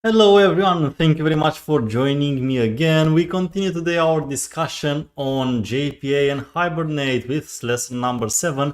Hello everyone, thank you very much for joining me again. We continue today our discussion on JPA and Hibernate with lesson number 7,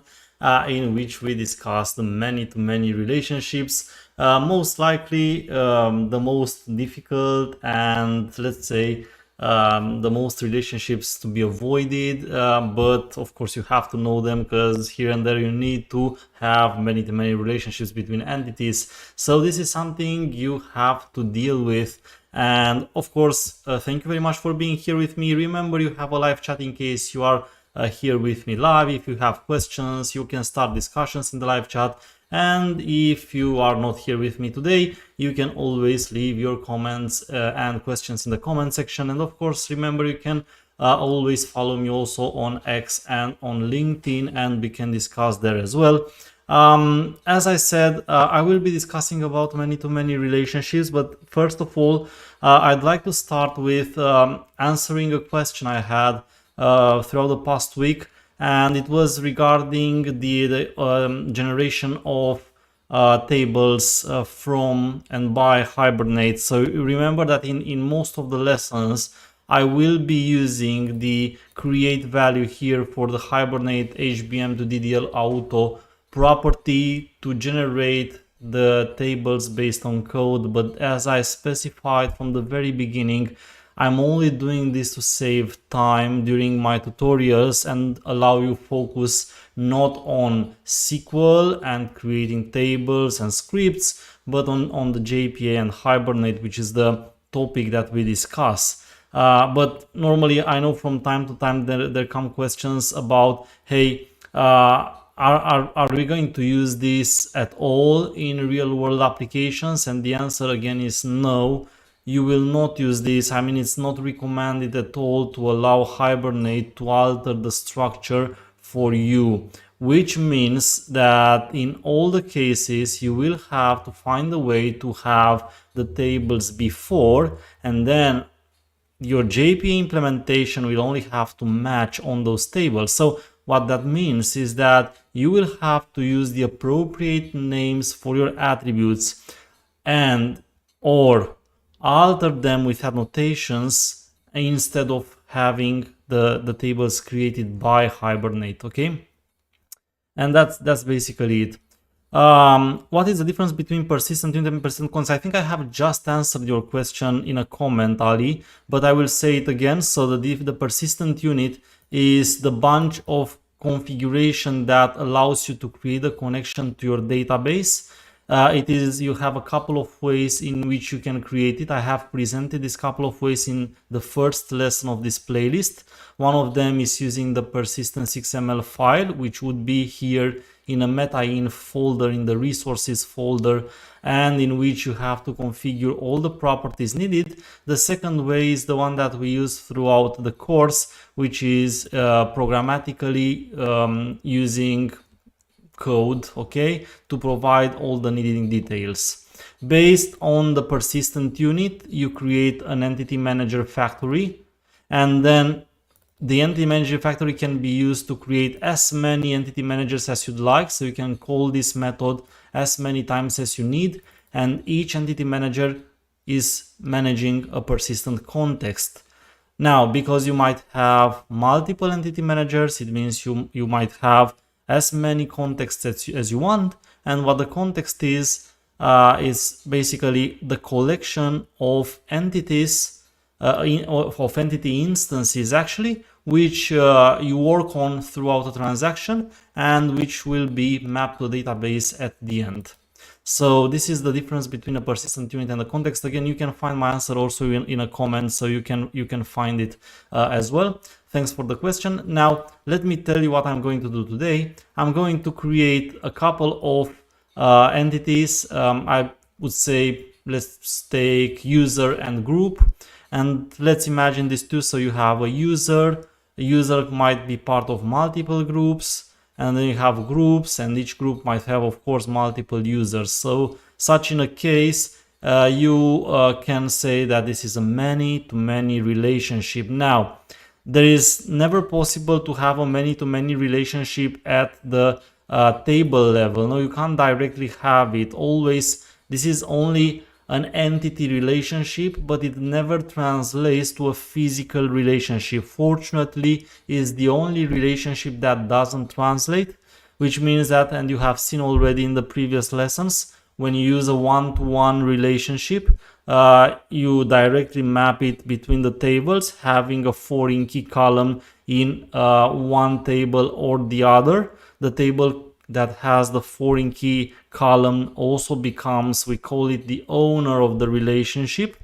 in which we discussed the many-to-many relationships, most likely the most difficult and let's say the most relationships to be avoided, but of course you have to know them because here and there you need to have many-to-many relationships between entities. So this is something you have to deal with. And of course, thank you very much for being here with me. Remember, you have a live chat in case you are here with me live. If you have questions, you can start discussions in the live chat. And if you are not here with me today, you can always leave your comments and questions in the comment section. And of course, remember, you can always follow me also on X and on LinkedIn, and we can discuss there as well. As I said, I will be discussing about many-to-many relationships, but first of all, I'd like to start with answering a question I had throughout the past week. And it was regarding the generation of tables from and by Hibernate. So remember that in most of the lessons, I will be using the create value here for the Hibernate HBM to DDL auto property to generate the tables based on code. But as I specified from the very beginning, I'm only doing this to save time during my tutorials and allow you focus not on SQL and creating tables and scripts, but on the JPA and Hibernate, which is the topic that we discuss. But normally I know from time to time there come questions about, hey, are we going to use this at all in real world applications? And the answer again is no. You will not use this. I mean, it's not recommended at all to allow Hibernate to alter the structure for you, which means that in all the cases you will have to find a way to have the tables before, and then your JPA implementation will only have to match on those tables. So what that means is that you will have to use the appropriate names for your attributes and or alter them with annotations instead of having the tables created by Hibernate, okay? And that's basically it. What is the difference between persistent unit and persistent const? I think I have just answered your question in a comment, Ali, but I will say it again. So the persistent unit is the bunch of configuration that allows you to create a connection to your database. You have a couple of ways in which you can create it. I have presented this couple of ways in the first lesson of this playlist. One of them is using the persistence XML file, which would be here in a meta-in folder in the resources folder, and in which you have to configure all the properties needed. The second way is the one that we use throughout the course, which is programmatically using code, okay, to provide all the needed details. Based on the persistent unit, you create an entity manager factory, and then the entity manager factory can be used to create as many entity managers as you'd like. So you can call this method as many times as you need, and each entity manager is managing a persistent context. Now, because you might have multiple entity managers, it means you might have as many contexts as you want. And what the context is basically the collection of entities, of entity instances actually, which you work on throughout a transaction and which will be mapped to a database at the end. So this is the difference between a persistent unit and a context. Again, you can find my answer also in a comment, so you can find it as well. Thanks for the question. Now, let me tell you what I'm going to do today. I'm going to create a couple of entities. I would say, let's take user and group. And let's imagine these two. So you have a user. A user might be part of multiple groups. And then you have groups, and each group might have, of course, multiple users. So such in a case, you can say that this is a many-to-many relationship. Now, there is never possible to have a many-to-many relationship at the table level. No, you can't directly have it. Always, this is only an entity relationship, but it never translates to a physical relationship. Fortunately, is the only relationship that doesn't translate, which means that, and you have seen already in the previous lessons, when you use a one-to-one relationship, you directly map it between the tables, having a foreign key column in one table or the other. The table that has the foreign key column also becomes, we call it the owner of the relationship.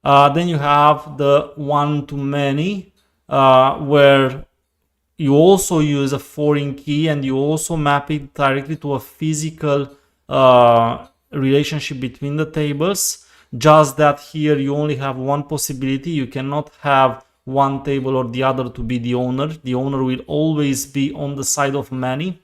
Then you have the one-to-many, where you also use a foreign key and you also map it directly to a physical relationship between the tables. Just that here you only have one possibility. You cannot have one table or the other to be the owner. The owner will always be on the side of many.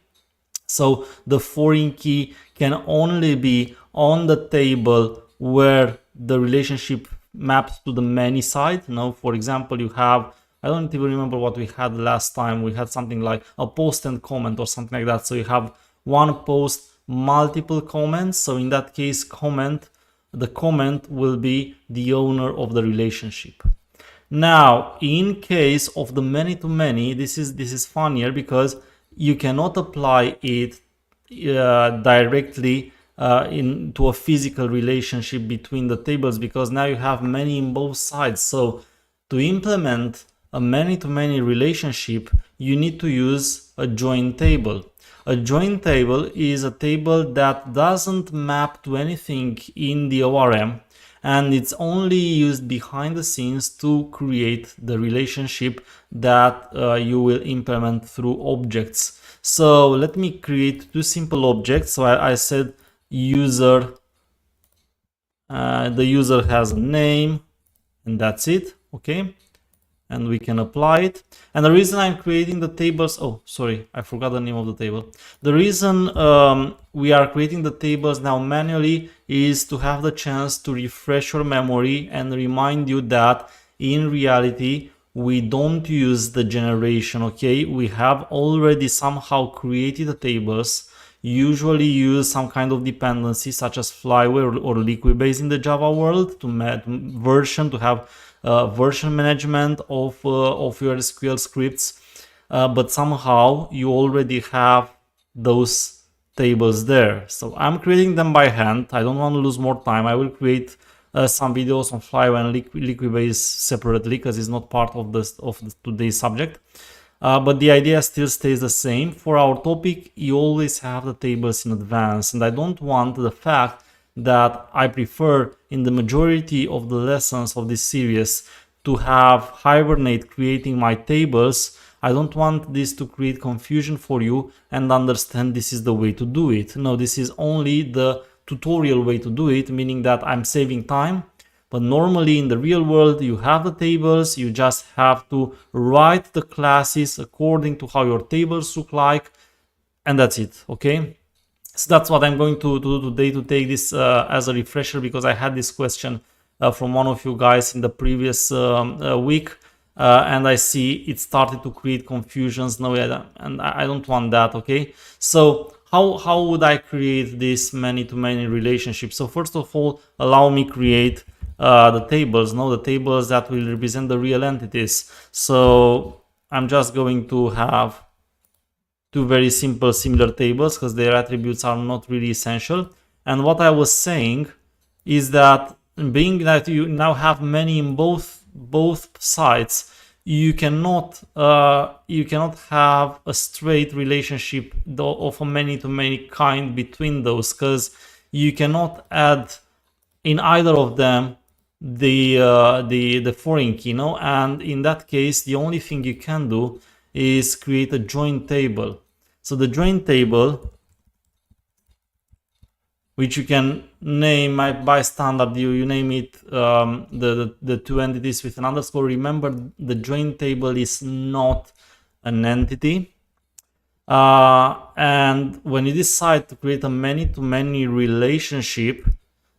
So the foreign key can only be on the table where the relationship maps to the many side. Now, for example, you have, I don't even remember what we had last time. We had something like a post and comment or something like that. So you have one post, multiple comments. So in that case, the comment will be the owner of the relationship. Now, in case of the many-to-many, this is funnier because you cannot apply it directly into a physical relationship between the tables, because now you have many in both sides. So to implement a many-to-many relationship, you need to use a join table. A join table is a table that doesn't map to anything in the ORM, and it's only used behind the scenes to create the relationship that you will implement through objects. So let me create two simple objects. So I said user, the user has a name, and that's it. Okay, and we can apply it. And the reason I'm creating the tables, oh sorry, I forgot the name of the table. The reason we are creating the tables now manually is to have the chance to refresh your memory and remind you that in reality we don't use the generation. Okay, we have already somehow created the tables, usually use some kind of dependency such as Flyway or Liquibase in the Java world to have version management of your SQL scripts, but somehow you already have those tables there. So I'm creating them by hand. I don't want to lose more time. I will create some videos on Flyway and Liquibase separately because it's not part of today's subject. But the idea still stays the same. For our topic, you always have the tables in advance, and I don't want the fact that I prefer in the majority of the lessons of this series to have Hibernate creating my tables. I don't want this to create confusion for you and understand this is the way to do it. No, this is only the tutorial way to do it, meaning that I'm saving time. But normally in the real world, you have the tables, you just have to write the classes according to how your tables look like, and that's it, okay? So that's what I'm going to do today, to take this as a refresher, because I had this question from one of you guys in the previous week, and I see it started to create confusions. No, and I don't want that, okay? So how would I create this many-to-many relationship? So first of all, allow me create the tables, the tables that will represent the real entities. So I'm just going to have two very simple similar tables because their attributes are not really essential. And what I was saying is that being that you now have many in both sides, you cannot have a straight relationship of a many-to-many kind between those, because you cannot add in either of them the foreign key, and in that case the only thing you can do is create a join table. So the join table, which you can name by standard, you name it the two entities with an underscore. Remember, the join table is not an entity, and when you decide to create a many-to-many relationship,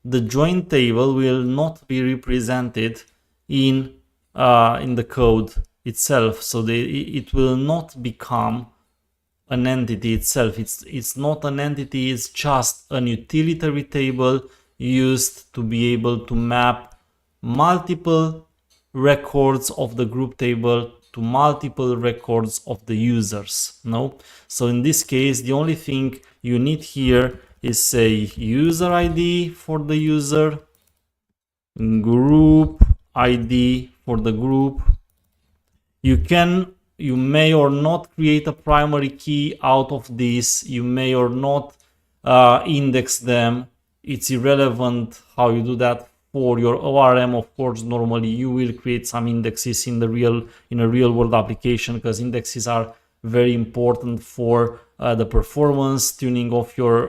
the join table will not be represented in the code itself. So it will not become an entity itself. It's not an entity, it's just an utilitary table used to be able to map multiple records of the group table to multiple records of the users. No, so in this case the only thing you need here is a user ID for the user, group ID for the group. You may or not create a primary key out of this. You may or not index them. It's irrelevant how you do that. For your ORM, of course, normally you will create some indexes in a real world application, because indexes are very important for the performance tuning of your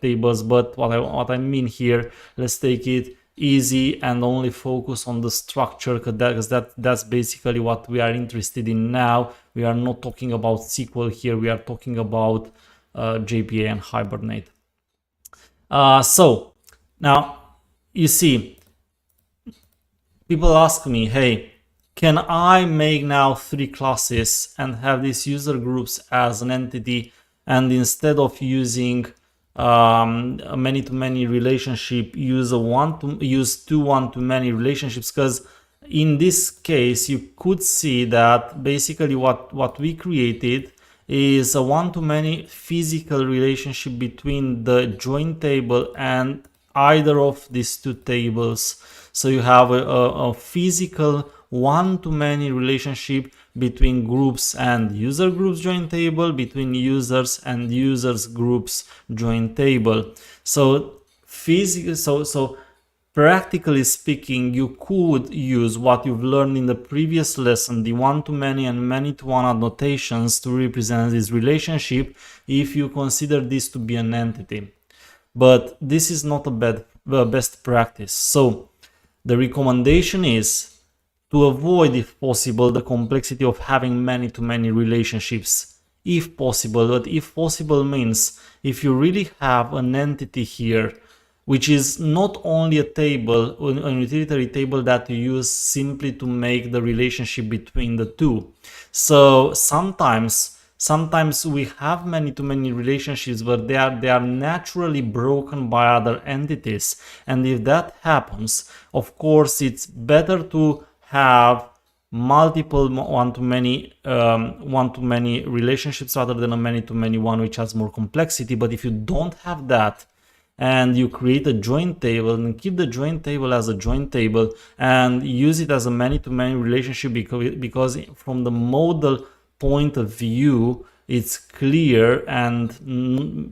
tables. But what I mean here, let's take it easy and only focus on the structure, because that's basically what we are interested in now. We are not talking about SQL here, we are talking about JPA and Hibernate. So now you see, people ask me, hey, can I make now 3 classes and have these user groups as an entity, and instead of using a many-to-many relationship, use two one-to-many relationships? Because in this case you could see that basically what we created is a one-to-many physical relationship between the join table and either of these two tables. So you have a physical one-to-many relationship between groups and user groups join table, between users and users groups join table. So practically speaking, you could use what you've learned in the previous lesson, the one-to-many and many-to-one annotations, to represent this relationship if you consider this to be an entity. But this is not a best practice. So the recommendation is to avoid, if possible, the complexity of having many-to-many relationships, if possible. But if possible means if you really have an entity here, which is not only a table, a utilitary table that you use simply to make the relationship between the two. So sometimes we have many-to-many relationships, but they are naturally broken by other entities. And if that happens, of course, it's better to have multiple one-to-many relationships rather than a many-to-many one, which has more complexity. But if you don't have that, and you create a join table and keep the join table as a join table and use it as a many-to-many relationship, because from the modal point of view it's clear and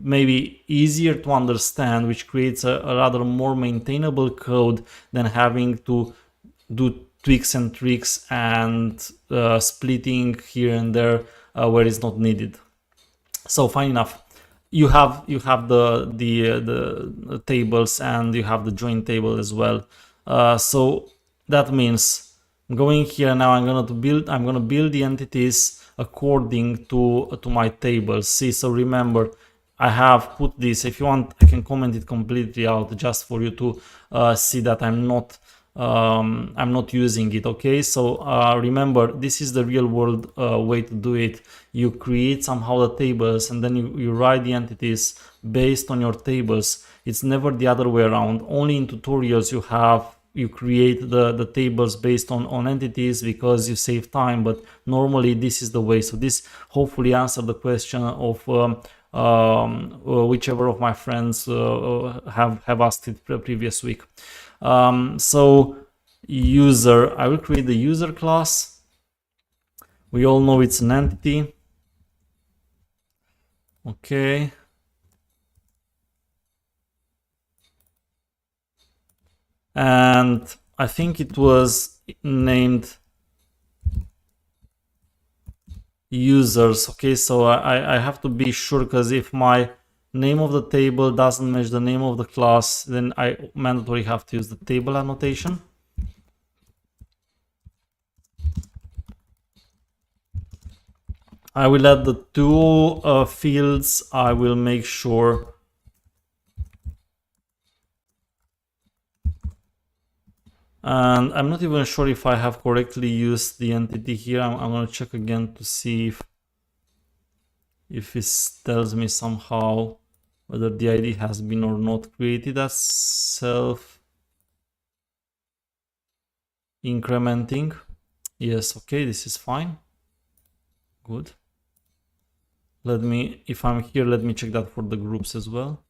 maybe easier to understand, which creates a rather more maintainable code than having to do tweaks and tricks and splitting here and there where it's not needed. So fine enough. You have the tables and you have the join table as well. So that means going here now, I'm gonna build the entities according to my tables. See, so remember, I have put this. If you want, I can comment it completely out just for you to see that I'm not using it. Okay, so remember, this is the real world way to do it. You create somehow the tables and then you write the entities based on your tables. It's never the other way around. Only in tutorials you create the tables based on entities, because you save time, but normally this is the way. So this hopefully answered the question of whichever of my friends have asked it previous week. So user, I will create the user class. We all know it's an entity. Okay. And I think it was named users. Okay, so I have to be sure, because if my name of the table doesn't match the name of the class, then I mandatory have to use the table annotation. I will add the two fields. I will make sure and I'm not even sure if I have correctly used the entity here. I'm going to check again to see if it tells me somehow whether the ID has been or not created as self incrementing. Yes, okay, this is fine. Good. Let me, if I'm here, let me check that for the groups as well.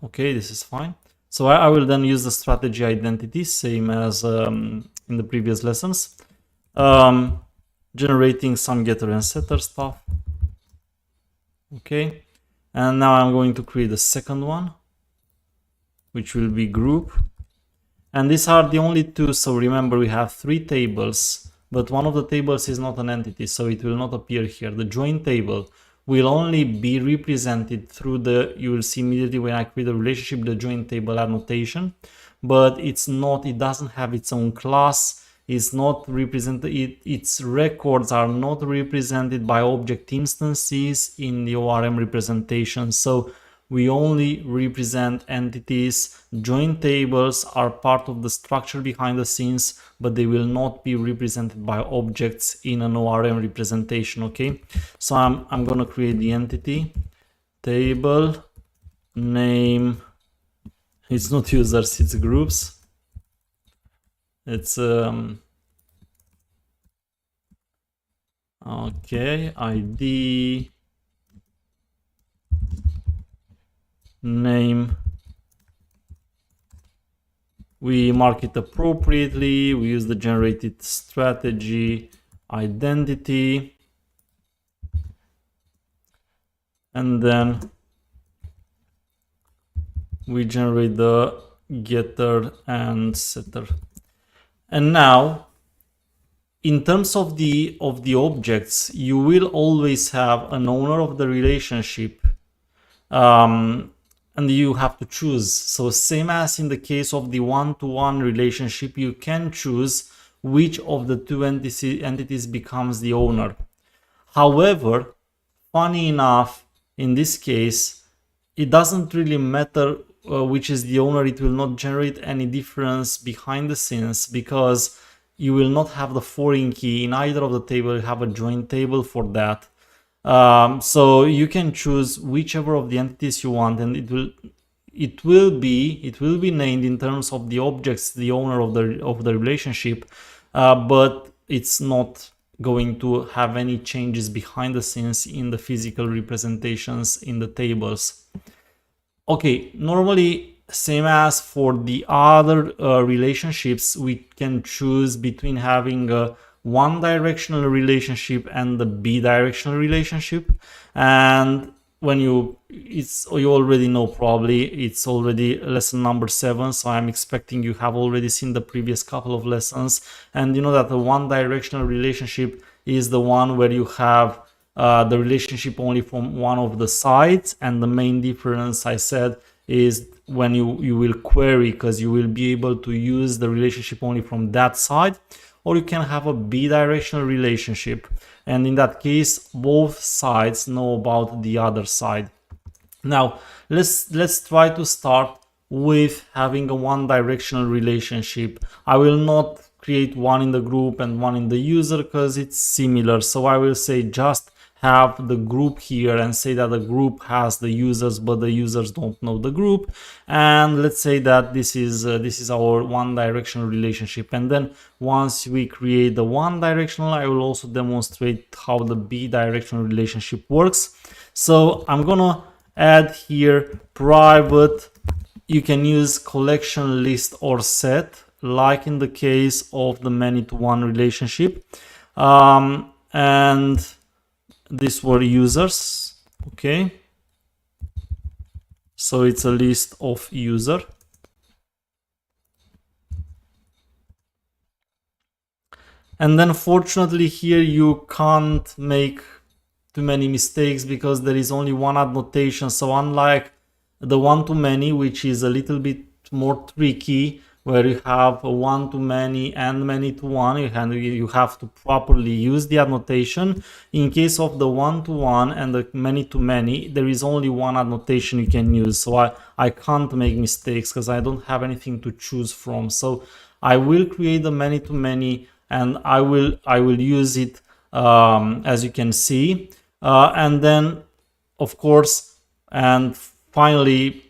Okay, this is fine. So I will then use the strategy identity, same as in the previous lessons. Generating some getter and setter stuff. Okay, and now I'm going to create a second one, which will be group. And these are the only two, so remember we have 3 tables, but one of the tables is not an entity, so it will not appear here. The join table will only be represented through the, you will see immediately when I create a relationship, the join table annotation, but it's not, it doesn't have its own class, it's not represented, its records are not represented by object instances in the ORM representation. So we only represent entities. Join tables are part of the structure behind the scenes, but they will not be represented by objects in an ORM representation. Okay, so I'm gonna create the entity table name. It's not users, it's groups. It's okay, ID name. We mark it appropriately. We use the generated strategy identity, and then we generate the getter and setter. And now, in terms of the objects, you will always have an owner of the relationship. And you have to choose. So same as in the case of the one-to-one relationship, you can choose which of the two entities becomes the owner. However, funny enough, in this case, it doesn't really matter which is the owner. It will not generate any difference behind the scenes because you will not have the foreign key in either of the table. You have a join table for that. So you can choose whichever of the entities you want, and it will be named in terms of the objects, the owner of the relationship, but it's not going to have any changes behind the scenes in the physical representations in the tables. Okay, normally same as for the other relationships, we can choose between having a one directional relationship and the bidirectional relationship. And when you already know, probably it's already lesson number 7, so I'm expecting you have already seen the previous couple of lessons, and you know that the one directional relationship is the one where you have the relationship only from one of the sides, and the main difference, I said, is when you will query, because you will be able to use the relationship only from that side, or you can have a bidirectional relationship, and in that case both sides know about the other side. Now let's try to start with having a one directional relationship. I will not create one in the group and one in the user because it's similar, so I will say just have the group here and say that the group has the users, but the users don't know the group. And let's say that this is our one directional relationship. And then once we create the one directional, I will also demonstrate how the bidirectional relationship works. So I'm gonna add here private. You can use collection, list, or set, like in the case of the many-to-one relationship. And these were users. Okay, so it's a list of user. And then fortunately here you can't make too many mistakes because there is only one annotation. So unlike the one-to-many, which is a little bit more tricky, where you have a one-to-many and many-to-one, you have to properly use the annotation. In case of the one-to-one and the many-to-many, there is only one annotation you can use. So I can't make mistakes because I don't have anything to choose from. So I will create the many-to-many and I will use it as you can see. And then, of course, and finally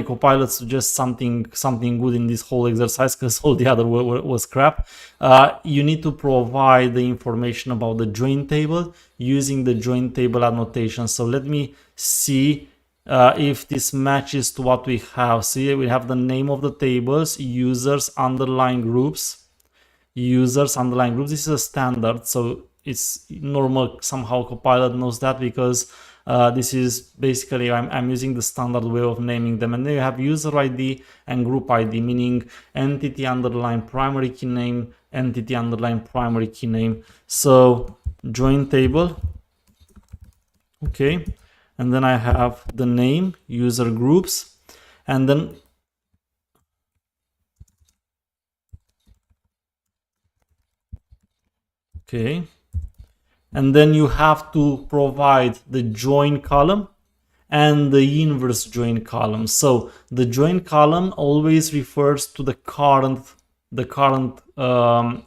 Copilot suggests something good in this whole exercise, because all the other was crap. You need to provide the information about the join table using the join table annotation. So let me see if this matches to what we have. See, we have the name of the tables, users underline groups. Users underline groups. This is a standard, so it's normal. Somehow Copilot knows that, because this is basically I'm using the standard way of naming them. And then you have user ID and group ID, meaning entity underline primary key name, entity underline primary key name. So join table, okay, and then I have the name, user groups, and then okay, and then you have to provide the join column and the inverse join column. So the join column always refers to the current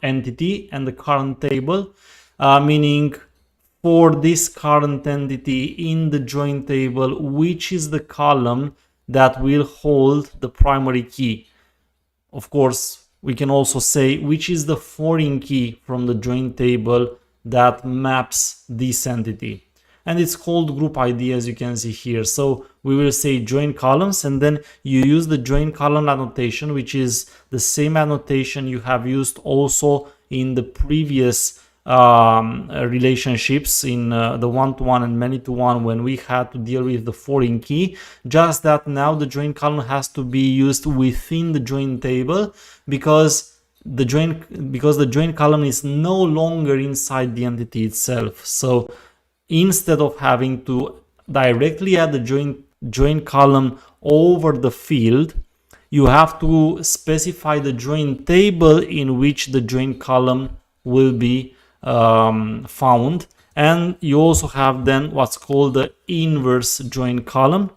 entity and the current table, meaning for this current entity in the join table, which is the column that will hold the primary key. Of course, we can also say which is the foreign key from the join table that maps this entity. And it's called group ID, as you can see here. So we will say join columns, and then you use the join column annotation, which is the same annotation you have used also in the previous relationships in the one-to-one and many-to-one, when we had to deal with the foreign key. Just that now the join column has to be used within the join table, because the join column is no longer inside the entity itself. So instead of having to directly add the join column over the field, you have to specify the join table in which the join column will be found. And you also have then what's called the inverse join column,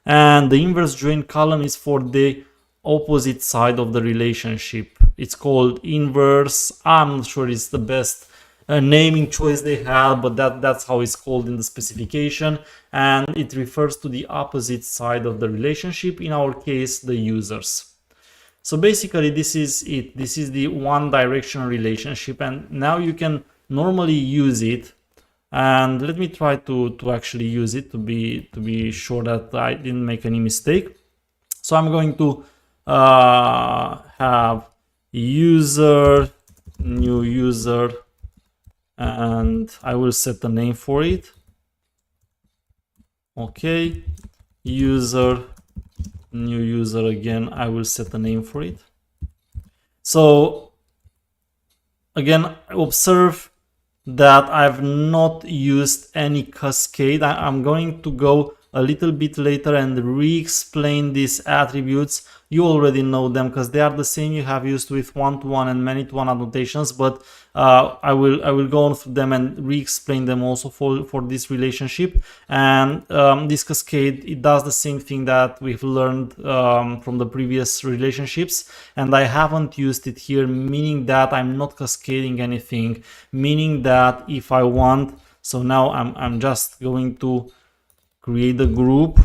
and the inverse join column is for the opposite side of the relationship. It's called inverse. I'm not sure it's the best naming choice they have, but that's how it's called in the specification, and it refers to the opposite side of the relationship, in our case the users. So basically this is it. This is the one directional relationship, and now you can normally use it. And let me try to actually use it to be sure that I didn't make any mistake. So I'm going to have user, new user, and I will set a name for it. Okay, user, new user again, I will set a name for it. So again, observe that I've not used any cascade. I'm going to go a little bit later and re-explain these attributes. You already know them because they are the same you have used with one-to-one and many-to-one annotations, but I will go on through them and re-explain them also for this relationship. And this cascade, it does the same thing that we've learned from the previous relationships, and I haven't used it here, meaning that I'm not cascading anything, meaning that if I want, so now I'm just going to create a group,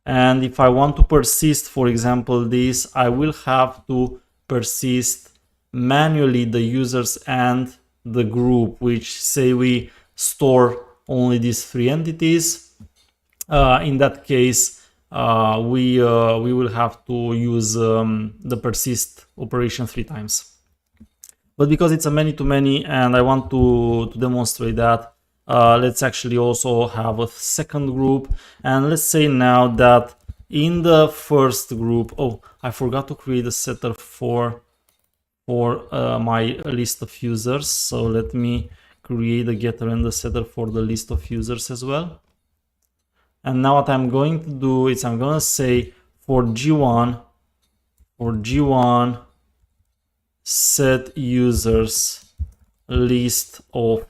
and if I want to persist, for example, this, I will have to persist manually the users and the group, which say we store only these three entities. In that case, we will have to use the persist operation 3 times. But because it's a many-to-many and I want to demonstrate that, let's actually also have a second group. And let's say now that in the first group, oh, I forgot to create a setter for my list of users. So let me create a getter and a setter for the list of users as well. And now what I'm going to do is I'm going to say for G1 set users list of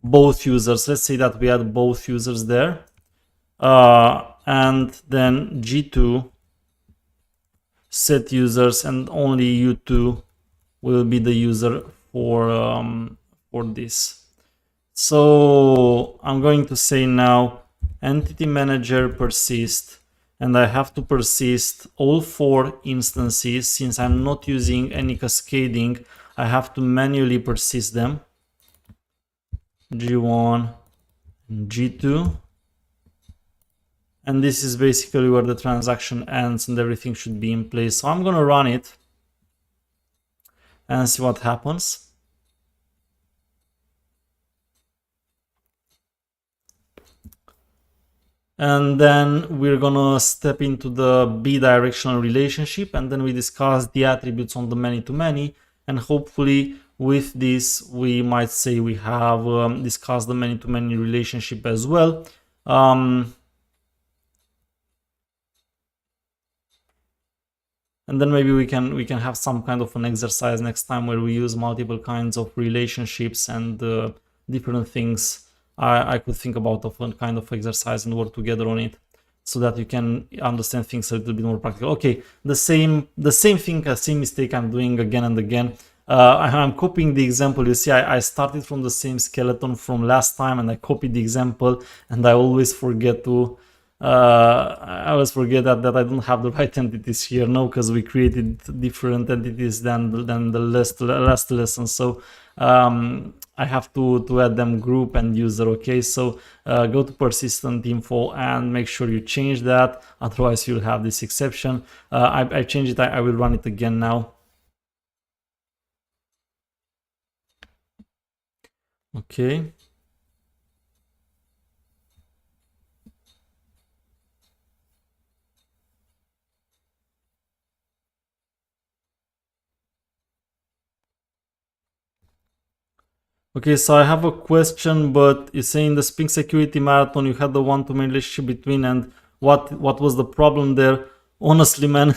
both users. Let's say that we had both users there, and then G2 set users and only U2 will be the user for this. So I'm going to say now entity manager persist, and I have to persist all 4 instances. Since I'm not using any cascading, I have to manually persist them. G1 and G2. And this is basically where the transaction ends and everything should be in place. So I'm going to run it and see what happens. And then we're gonna step into the bidirectional relationship, and then we discuss the attributes on the many-to-many, and hopefully with this we might say we have discussed the many-to-many relationship as well. And then maybe we can have some kind of an exercise next time where we use multiple kinds of relationships and different things. I could think about of a kind of exercise and work together on it, so that you can understand things a little bit more practical. Okay, the same mistake I'm doing again and again. I'm copying the example. You see, I started from the same skeleton from last time, and I copied the example, and I always forget to that I don't have the right entities here. No, because we created different entities than the last lesson. So I have to add them group and user. Okay, so go to persistent info and make sure you change that, otherwise you'll have this exception. I changed it. I will run it again now. Okay. Okay, so I have a question, but you say in the Spring Security Marathon you had the one-to-many relationship between, and what was the problem there? Honestly, man,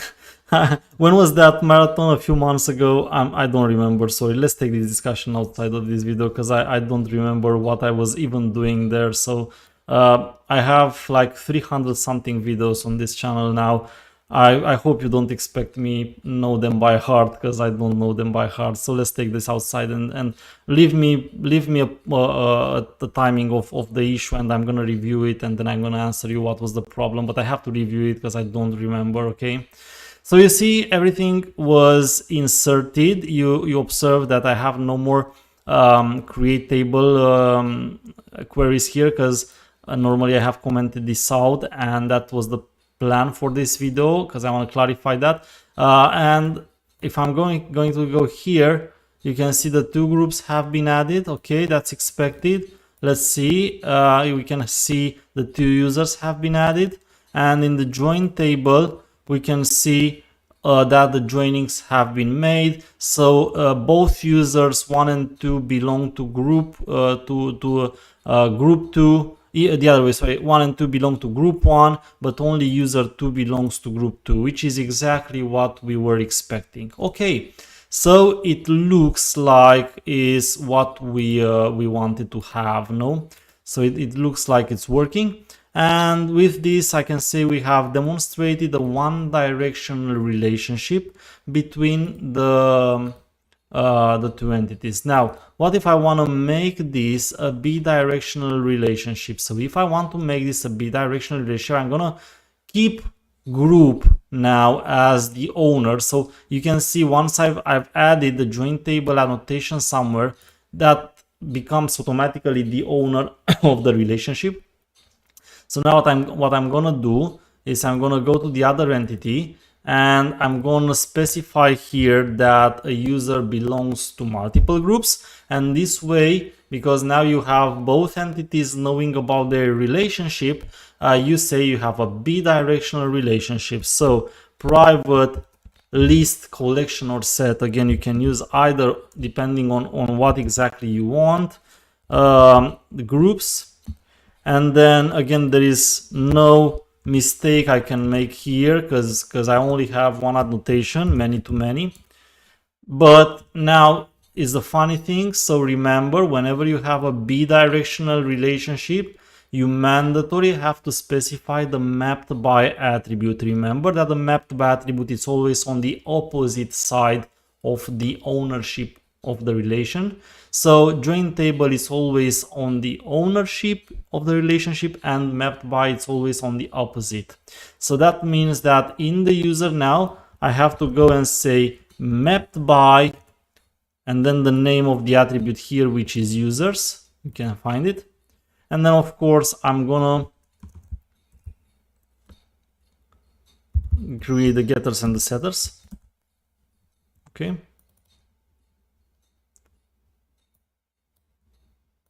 when was that marathon? A few months ago? I don't remember. Sorry, let's take this discussion outside of this video, because I don't remember what I was even doing there. So I have like 300 something videos on this channel now. I hope you don't expect me know them by heart, because I don't know them by heart. So let's take this outside and leave me the timing of the issue, and I'm gonna review it, and then I'm gonna answer you what was the problem. But I have to review it because I don't remember. Okay, so you see everything was inserted. You observe that I have no more create table queries here, because normally I have commented this out, and that was the plan for this video, because I want to clarify that. And if I'm going to go here, you can see the 2 groups have been added. Okay, that's expected. Let's see, we can see the 2 users have been added, and in the join table we can see that the joinings have been made. So both users 1 and 2 belong to group group 2. The other way, sorry, 1 and 2 belong to group 1, but only user 2 belongs to group 2, which is exactly what we were expecting. Okay, so it looks like is what we wanted to have, no? So it looks like it's working. And with this, I can say we have demonstrated a one-directional relationship between the 2 entities. Now, what if I want to make this a bidirectional relationship? So if I want to make this a bidirectional relationship, I'm gonna keep group now as the owner. So you can see once I've added the join table annotation somewhere, that becomes automatically the owner of the relationship. So now what I'm gonna do is I'm gonna go to the other entity, and I'm gonna specify here that a user belongs to multiple groups. And this way, because now you have both entities knowing about their relationship, you say you have a bidirectional relationship. So private list, collection, or set, again, you can use either depending on what exactly you want, the groups. And then again, there is no mistake I can make here, because I only have one annotation, many-to-many. But now is the funny thing. So remember, whenever you have a bidirectional relationship, you mandatory have to specify the mapped by attribute. Remember that the mapped by attribute is always on the opposite side of the ownership of the relation. So join table is always on the ownership of the relationship, and mapped by it's always on the opposite. So that means that in the user now I have to go and say mapped by, and then the name of the attribute here, which is users. You can find it. And then of course I'm gonna create the getters and the setters. Okay.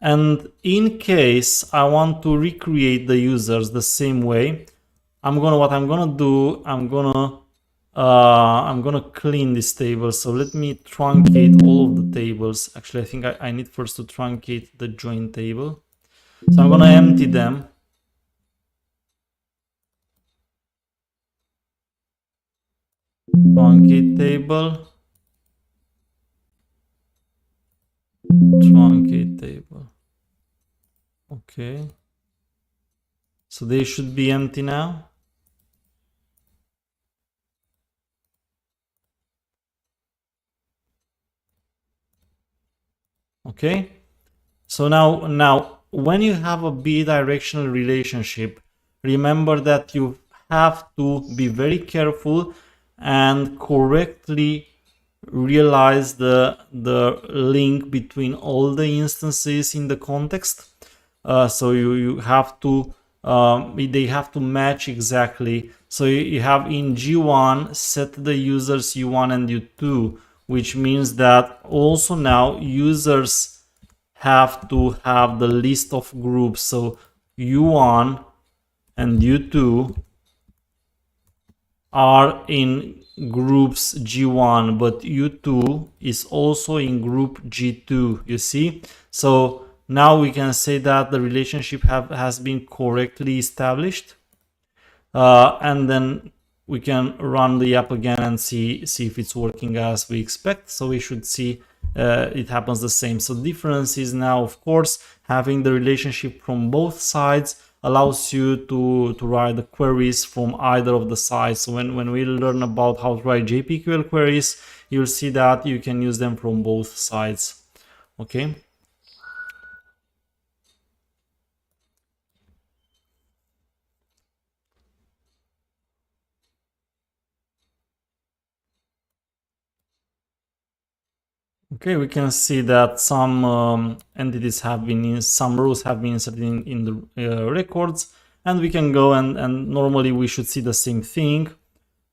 And in case I want to recreate the users the same way, what I'm gonna do, I'm gonna clean this table. So let me truncate all of the tables. Actually, I think I need first to truncate the join table. So I'm gonna empty them. Truncate table. Truncate table. Okay. So they should be empty now. Okay. So now when you have a bidirectional relationship, remember that you have to be very careful and correctly realize the link between all the instances in the context. So you have to they have to match exactly. So you have in G1 set the users U1 and U2, which means that also now users have to have the list of groups. So U1 and U2 are in groups G1, but U2 is also in group G2, you see? So now we can say that the relationship has been correctly established. And then we can run the app again and see if it's working as we expect. So we should see it happens the same. So difference is now, of course, having the relationship from both sides allows you to write the queries from either of the sides. So when we learn about how to write JPQL queries, you'll see that you can use them from both sides. Okay. Okay, we can see that some entities have been some rows have been inserted in the records, and we can go and normally we should see the same thing.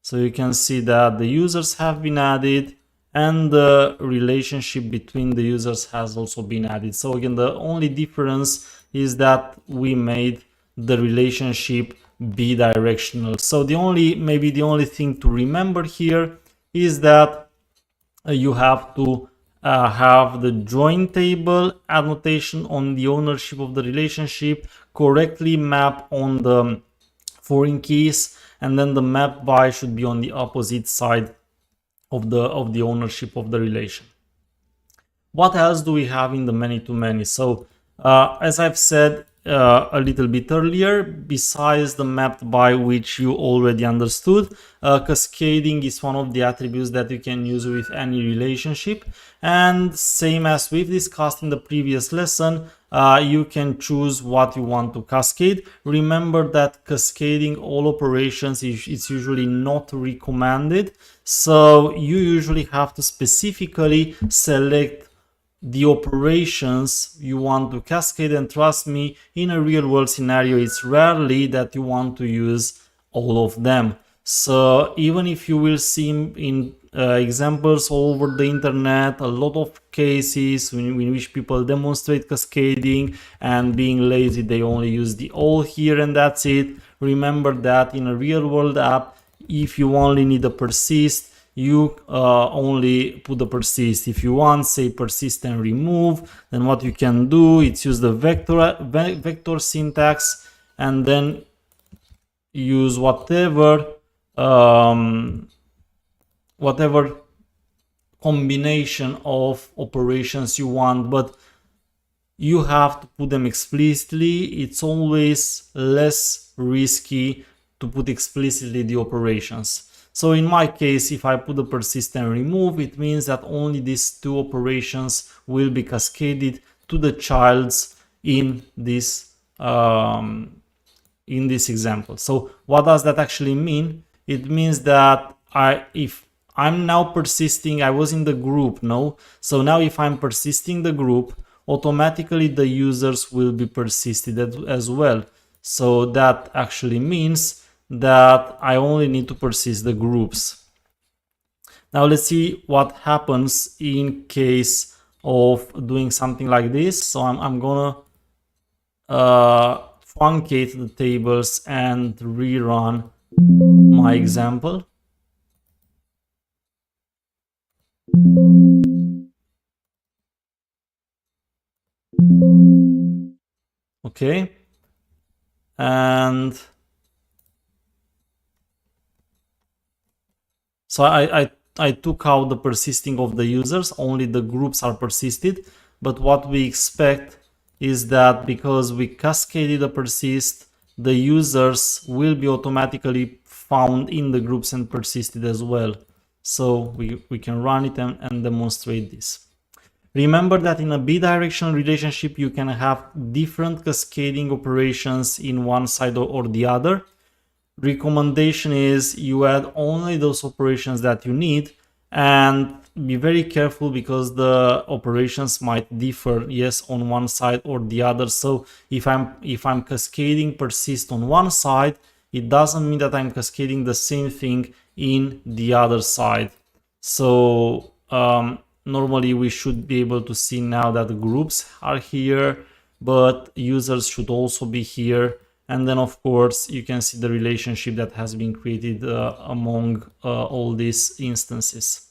So you can see that the users have been added and the relationship between the users has also been added. So again, the only difference is that we made the relationship bidirectional. So maybe the only thing to remember here is that you have to have the join table annotation on the ownership of the relationship correctly map on the foreign keys, and then the map by should be on the opposite side of the ownership of the relation. What else do we have in the many-to-many? So as I've said a little bit earlier, besides the mapped by, which you already understood, cascading is one of the attributes that you can use with any relationship. And same as we've discussed in the previous lesson, you can choose what you want to cascade. Remember that cascading all operations is usually not recommended. So you usually have to specifically select the operations you want to cascade, and trust me, in a real world scenario it's rarely that you want to use all of them. So even if you will see in examples all over the internet a lot of cases in which people demonstrate cascading, and being lazy they only use the all here and that's it. Remember that in a real world app, if you only need a persist, you only put the persist. If you want, say, persist and remove, then what you can do, it's use the vector syntax and then use whatever combination of operations you want, but you have to put them explicitly. It's always less risky to put explicitly the operations. So in my case, if I put the persist and remove, it means that only these two operations will be cascaded to the childs in this example. So what does that actually mean? It means that if I'm now persisting, I was in the group, no? So now if I'm persisting the group, automatically the users will be persisted as well. So that actually means that I only need to persist the groups. Now let's see what happens in case of doing something like this. So I'm gonna truncate the tables and rerun my example. Okay, and so I took out the persisting of the users, only the groups are persisted. But what we expect is that because we cascaded the persist, the users will be automatically found in the groups and persisted as well. So we can run it and demonstrate this. Remember that in a bidirectional relationship, you can have different cascading operations in one side or the other. Recommendation is you add only those operations that you need, and be very careful because the operations might differ, yes, on one side or the other. So if I'm cascading persist on one side, it doesn't mean that I'm cascading the same thing in the other side. So normally we should be able to see now that the groups are here, but users should also be here. And then of course you can see the relationship that has been created among all these instances.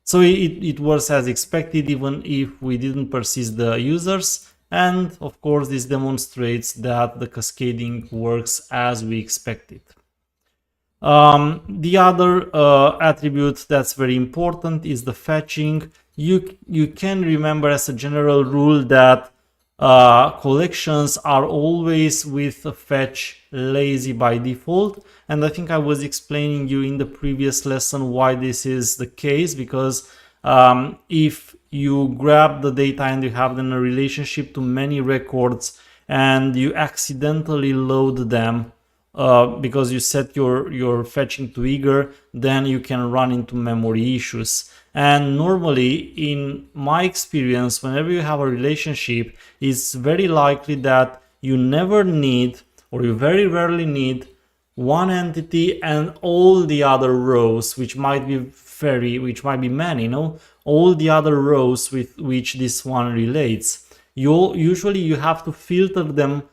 So it works as expected, even if we didn't persist the users. And of course this demonstrates that the cascading works as we expected. The other attribute that's very important is the fetching. You can remember as a general rule that collections are always with a fetch lazy by default, and I think I was explaining you in the previous lesson why this is the case, because if you grab the data and you have them in a relationship to many records and you accidentally load them because you set your fetching to eager, then you can run into memory issues. And normally, in my experience, whenever you have a relationship, it's very likely that you never need, or you very rarely need, one entity and all the other rows, which might be many, no? All the other rows with which this one relates. Usually you have to filter them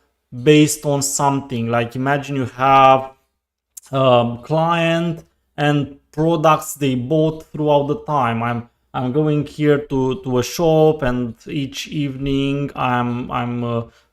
based on something. Like imagine you have client and products they bought throughout the time. I'm going here to a shop, and each evening I'm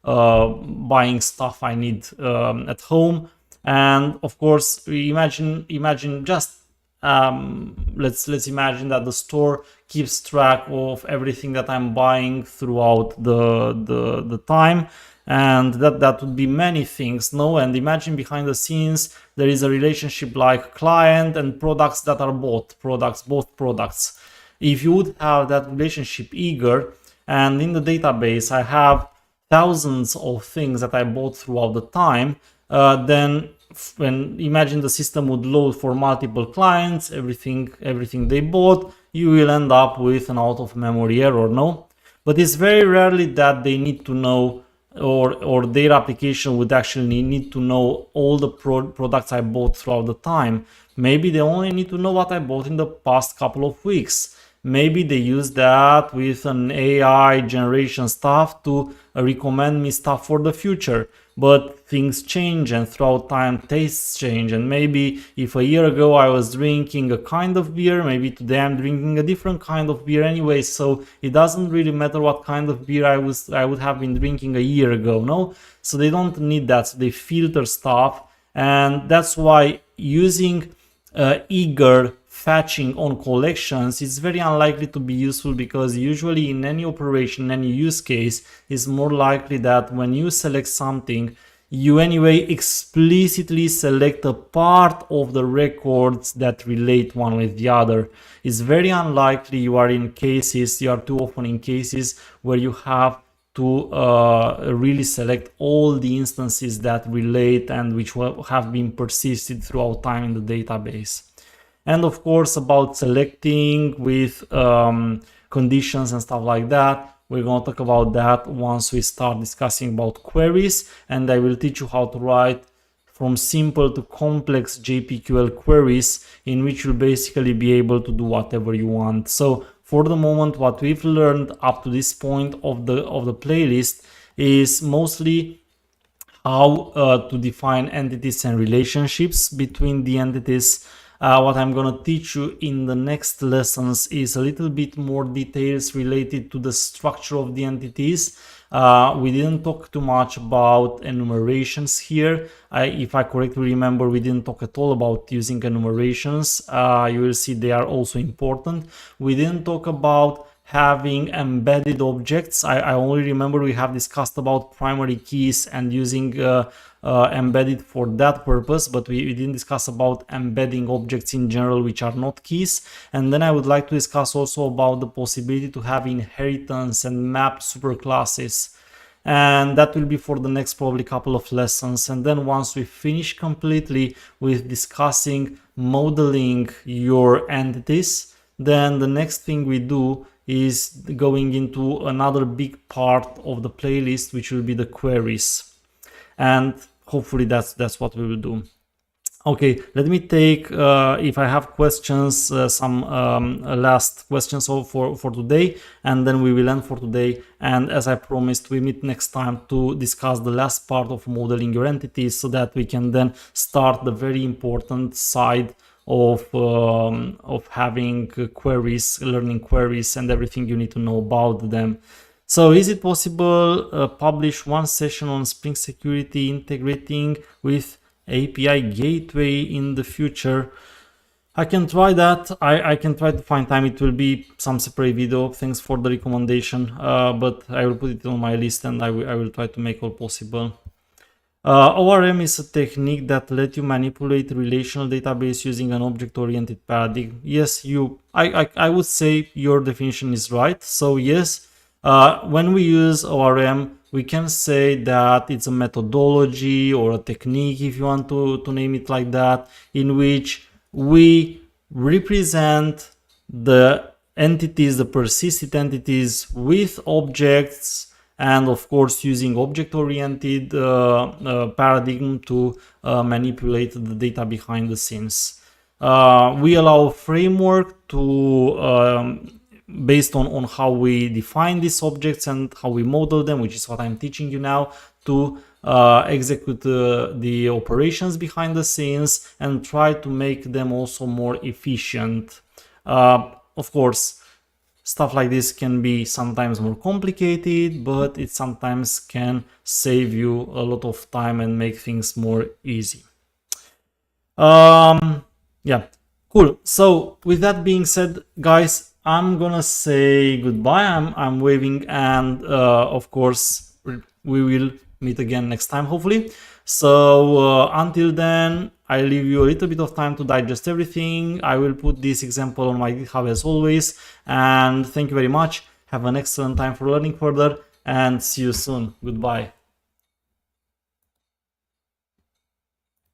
buying stuff I need at home. And of course, imagine just let's imagine that the store keeps track of everything that I'm buying throughout the time. And that would be many things, no? And imagine behind the scenes there is a relationship like client and products that are both products. If you would have that relationship eager, and in the database I have thousands of things that I bought throughout the time, then when imagine the system would load for multiple clients, everything they bought, you will end up with an out of memory error, no? But it's very rarely that they need to know, or their application would actually need to know all the products I bought throughout the time. Maybe they only need to know what I bought in the past couple of weeks. Maybe they use that with an AI generation stuff to recommend me stuff for the future. But things change, and throughout time tastes change. And maybe if a year ago I was drinking a kind of beer, maybe today I'm drinking a different kind of beer anyway. So it doesn't really matter what kind of beer I would have been drinking a year ago, no? So they don't need that. So they filter stuff, and that's why using eager fetching on collections is very unlikely to be useful, because usually in any operation, any use case, is more likely that when you select something, you anyway explicitly select a part of the records that relate one with the other. It's very unlikely you are too often in cases where you have to really select all the instances that relate and which have been persisted throughout time in the database. And of course, about selecting with conditions and stuff like that, we're going to talk about that once we start discussing about queries, and I will teach you how to write from simple to complex JPQL queries in which you'll basically be able to do whatever you want. So for the moment, what we've learned up to this point of the playlist is mostly how to define entities and relationships between the entities. What I'm going to teach you in the next lessons is a little bit more details related to the structure of the entities. We didn't talk too much about enumerations here. If I correctly remember, we didn't talk at all about using enumerations. You will see they are also important. We didn't talk about having embedded objects. I only remember we have discussed about primary keys and using embedded for that purpose, but we didn't discuss about embedding objects in general which are not keys. And then I would like to discuss also about the possibility to have inheritance and mapped superclasses, and that will be for the next probably couple of lessons. And then once we finish completely with discussing modeling your entities, then the next thing we do is going into another big part of the playlist, which will be the queries, and hopefully that's what we will do. Okay, let me take if I have questions, some last questions for today, and then we will end for today. And as I promised, we meet next time to discuss the last part of modeling your entities, so that we can then start the very important side of having queries, learning queries, and everything you need to know about them. So is it possible publish one session on Spring Security integrating with API gateway in the future? I can try that. I can try to find time. It will be some separate video. Thanks for the recommendation, but I will put it on my list, and I will try to make all possible. ORM is a technique that lets you manipulate relational database using an object-oriented paradigm. Yes, I would say your definition is right. So yes, when we use ORM, we can say that it's a methodology or a technique, if you want to name it like that, in which we represent the entities, the persistent entities, with objects, and of course using object-oriented paradigm to manipulate the data behind the scenes. We allow a framework to based on how we define these objects and how we model them, which is what I'm teaching you now, to execute the operations behind the scenes and try to make them also more efficient. Of course, stuff like this can be sometimes more complicated, but it sometimes can save you a lot of time and make things more easy. Yeah, cool. So with that being said, guys, I'm gonna say goodbye. I'm waving, and of course we will meet again next time, hopefully. So until then, I leave you a little bit of time to digest everything. I will put this example on my GitHub as always, and thank you very much. Have an excellent time for learning further, and see you soon. Goodbye.